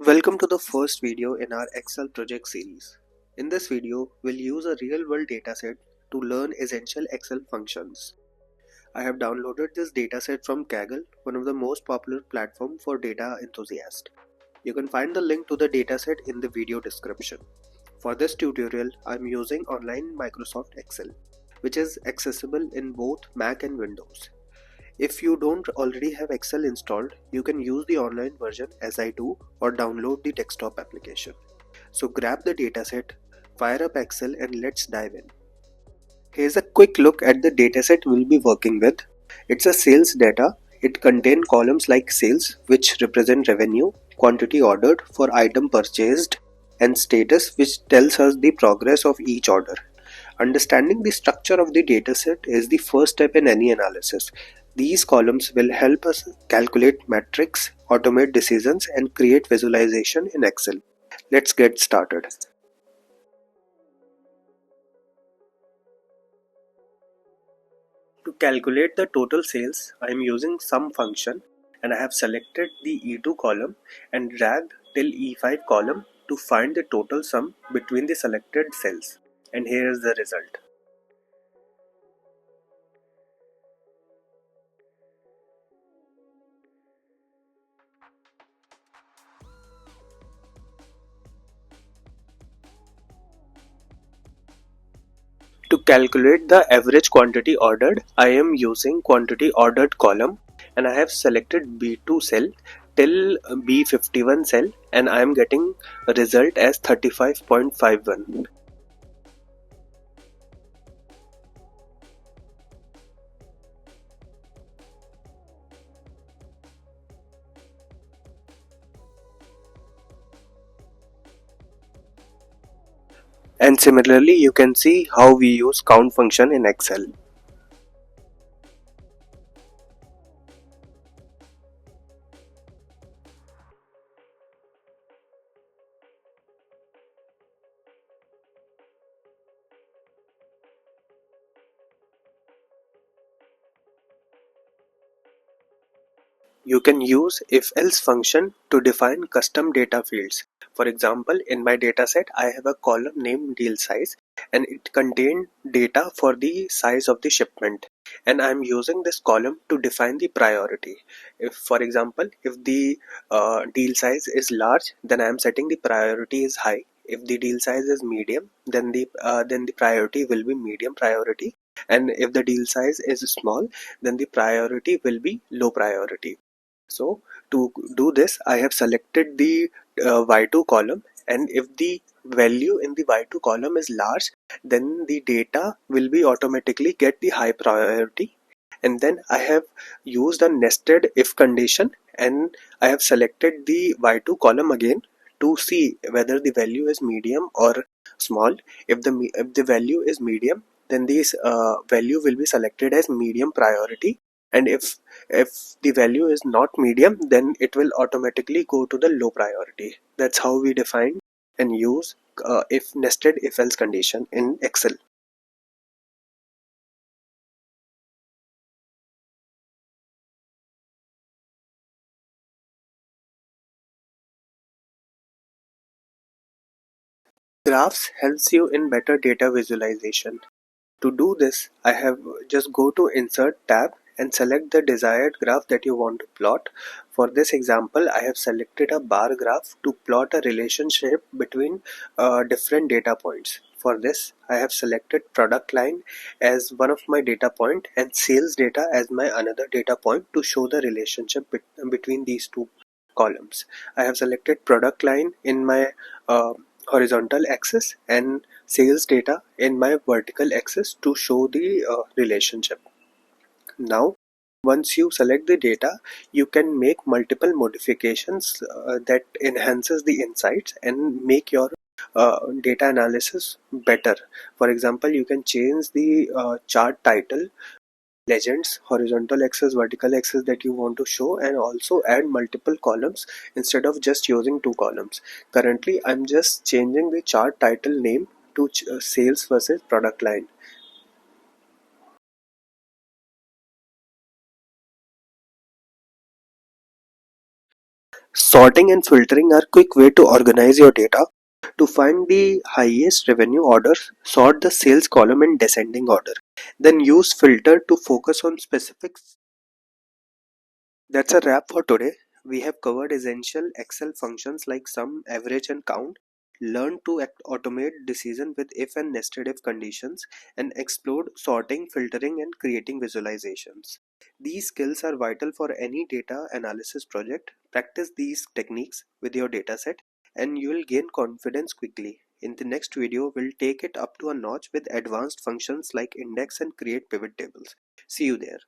Welcome to the first video in our Excel project series. In this video, we'll use a real-world dataset to learn essential Excel functions. I have downloaded this dataset from Kaggle, one of the most popular platforms for data enthusiasts. You can find the link to the dataset in the video description. For this tutorial, I'm using online Microsoft Excel, which is accessible in both Mac and Windows. If you don't already have Excel installed, you can use the online version as I do or download the desktop application. So grab the dataset, fire up Excel and let's dive in. Here's a quick look at the dataset we'll be working with. It's a sales data. It contains columns like sales, which represent revenue, quantity ordered for item purchased, and status, which tells us the progress of each order. Understanding the structure of the dataset is the first step in any analysis. These columns will help us calculate metrics, automate decisions, and create visualization in Excel. Let's get started. To calculate the total sales, I am using sum function and I have selected the E2 column and dragged till E5 column to find the total sum between the selected cells. And here is the result. To calculate the average quantity ordered, I am using quantity ordered column and I have selected B2 cell till B51 cell and I am getting a result as 35.51. And similarly, you can see how we use count function in Excel. You can use if-else function to define custom data fields. For example, in my dataset, I have a column named deal size and it contained data for the size of the shipment. And I'm using this column to define the priority. If, for example, if the deal size is large, then I'm setting the priority is high. If the deal size is medium, then the priority will be medium priority. And if the deal size is small, then the priority will be low priority. So to do this, I have selected the Y2 column, and if the value in the Y2 column is large, then the data will be automatically get the high priority. And then I have used a nested if condition and I have selected the Y2 column again to see whether the value is medium or small. If the value is medium, then this value will be selected as medium priority, and if the value is not medium, then it will automatically go to the low priority. That's how we define and use if nested if else condition in Excel. Graphs helps you in better data visualization. To do this, I have just go to Insert tab and select the desired graph that you want to plot. For this example, I have selected a bar graph to plot a relationship between different data points. For this, I have selected product line as one of my data point and sales data as my another data point to show the relationship between these two columns. I have selected product line in my horizontal axis and sales data in my vertical axis to show the relationship. Now, once you select the data, you can make multiple modifications that enhances the insights and make your data analysis better. For example, you can change the chart title, legends, horizontal axis, vertical axis that you want to show, and also add multiple columns instead of just using two columns. Currently, I'm just changing the chart title name to sales versus product line. Sorting and filtering are quick way to organize your data. To find the highest revenue orders, sort the sales column in descending order. Then use filter to focus on specifics. That's a wrap for today. We have covered essential Excel functions like sum, average, and count, learned to automate decision with if and nested if conditions, and explored sorting, filtering, and creating visualizations. These skills are vital for any data analysis project. Practice these techniques with your dataset, and you will gain confidence quickly. In the next video, we'll take it up to a notch with advanced functions like index and create pivot tables. See you there.